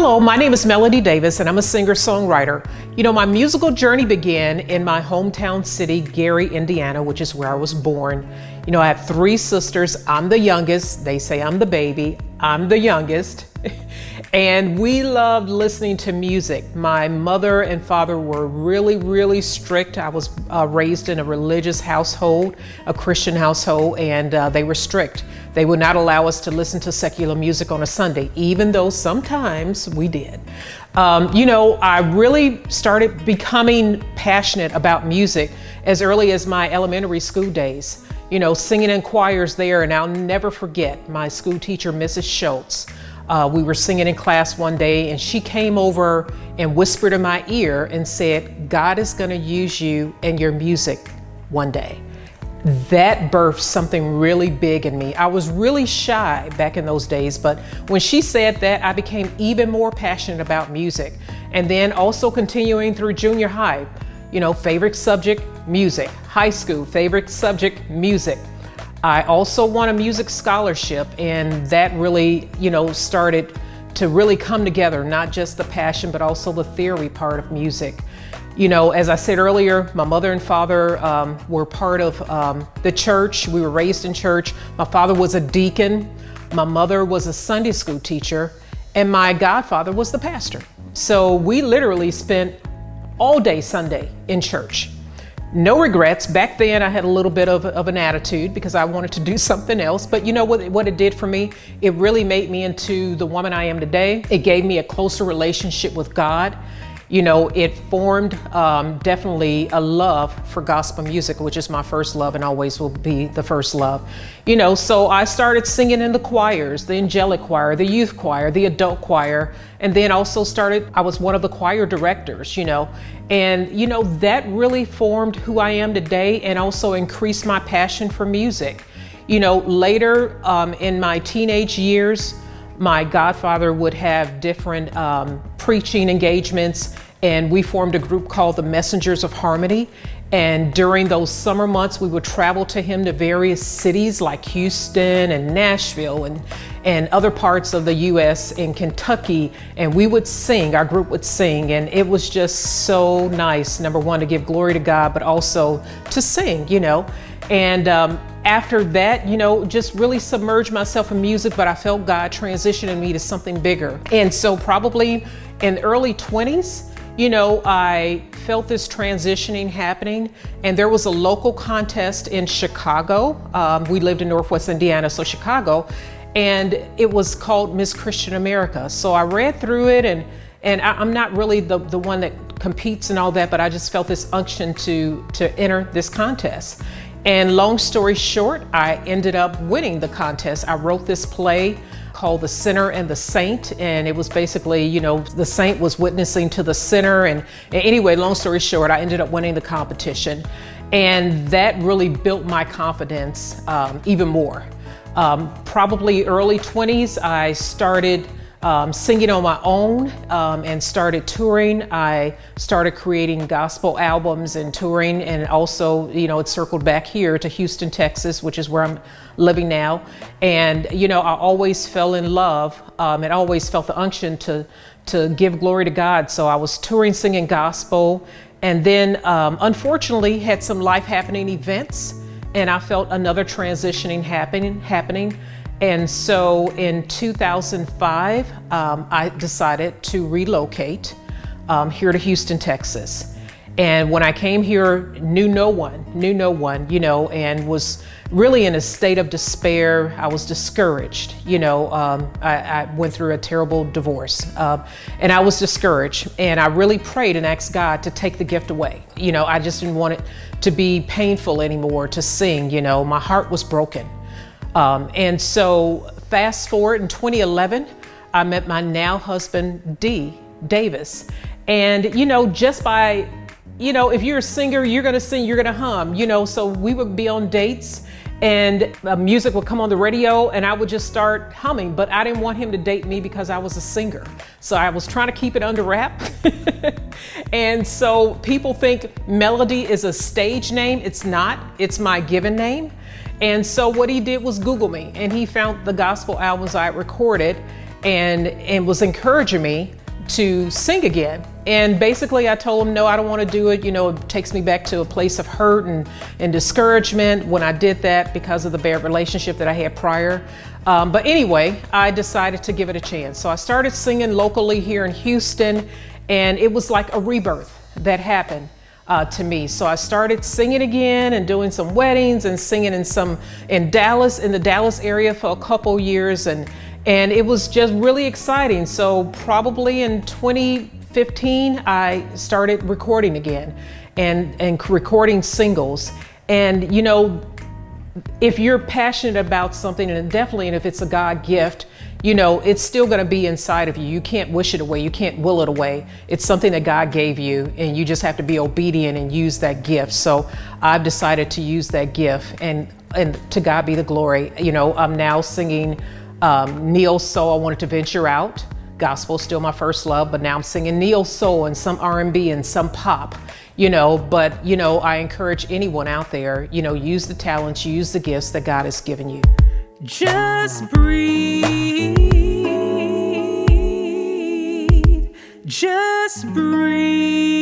Hello, my name is Melody Davis and I'm a singer-songwriter. You know, my musical journey began in my hometown city, Gary, Indiana, which is where I was born. You know, I have three sisters. I'm the youngest. They say I'm the baby. I'm the youngest. And we loved listening to music. My mother and father were really strict. I was raised in a religious household, a Christian household, and they were strict. They would not allow us to listen to secular music on a Sunday, even though sometimes we did. You know, I really started becoming passionate about music as early as my elementary school days. You know, singing in choirs there, and I'll never forget my school teacher, Mrs. Schultz. We were singing in class one day and she came over and whispered in my ear and said, God is going to use you and your music one day. That birthed something really big in me. I was really shy back in those days, but when she said that, I became even more passionate about music. And then also continuing through junior high, you know, favorite subject, music. High school, favorite subject, music. I also won a music scholarship, and that really, you know, started to really come together, not just the passion, but also the theory part of music. You know, as I said earlier, my mother and father were part of the church. We were raised in church. My father was a deacon. My mother was a Sunday school teacher, and my godfather was the pastor. So we literally spent all day Sunday in church. No regrets. Back then I had a little bit of an attitude because I wanted to do something else. But you know what it did for me? It really made me into the woman I am today. It gave me a closer relationship with God. You know, it formed definitely a love for gospel music, which is my first love and always will be the first love. You know, so I started singing in the choirs, the angelic choir, the youth choir, the adult choir, and then also I was one of the choir directors, you know, and you know, that really formed who I am today and also increased my passion for music. You know, later in my teenage years, my godfather would have different preaching engagements, and we formed a group called the Messengers of Harmony. And during those summer months, we would travel to him to various cities like Houston and Nashville and other parts of the US and Kentucky. And we would sing, our group would sing, and it was just so nice. Number one, to give glory to God, but also to sing, you know. And after that, you know, just really submerged myself in music, but I felt God transitioning me to something bigger. And so probably in the early 20s, you know, I felt this transitioning happening, and there was a local contest in Chicago. We lived in Northwest Indiana, so Chicago, and it was called Miss Christian America. So I read through it, and I'm not really the one that competes and all that, but I just felt this unction to enter this contest. And long story short, I ended up winning the contest. I wrote this play called The Sinner and the Saint, and it was basically, you know, the saint was witnessing to the sinner, and anyway, long story short, I ended up winning the competition, and that really built my confidence even more. Probably early 20s, I started singing on my own and started touring. I started creating gospel albums and touring, and also, you know, it circled back here to Houston, Texas, which is where I'm living now. And, you know, I always fell in love and always felt the unction to give glory to God. So I was touring, singing gospel, and then unfortunately had some life happening events, and I felt another transitioning happening. And so in 2005, I decided to relocate here to Houston, Texas. And when I came here, knew no one, you know, and was really in a state of despair. I was discouraged, you know. I went through a terrible divorce, and I was discouraged. And I really prayed and asked God to take the gift away. You know, I just didn't want it to be painful anymore to sing, you know. My heart was broken. And so fast forward in 2011, I met my now husband, Davis. And, you know, just by, you know, if you're a singer, you're going to sing, you're going to hum, you know, so we would be on dates and music would come on the radio and I would just start humming, but I didn't want him to date me because I was a singer. So I was trying to keep it under wrap. And so people think Melody is a stage name. It's not, it's my given name. And so what he did was Google me, and he found the gospel albums I recorded, and was encouraging me to sing again. And basically I told him, no, I don't want to do it. You know, it takes me back to a place of hurt and discouragement when I did that because of the bad relationship that I had prior. But anyway, I decided to give it a chance. So I started singing locally here in Houston, and it was like a rebirth that happened to me. So I started singing again and doing some weddings and singing in Dallas, in the Dallas area for a couple years. And it was just really exciting. So probably in 2015, I started recording again and recording singles. And you know, if you're passionate about something, and definitely, and if it's a God gift, you know, it's still going to be inside of you. You can't wish it away. You can't will it away. It's something that God gave you, and you just have to be obedient and use that gift. So I've decided to use that gift, and to God be the glory. You know, I'm now singing neo soul. I wanted to venture out. Gospel is still my first love, but now I'm singing neo soul and some R&B and some pop. You know, but you know, I encourage anyone out there, you know, use the talents, use the gifts that God has given you. Just breathe, just breathe.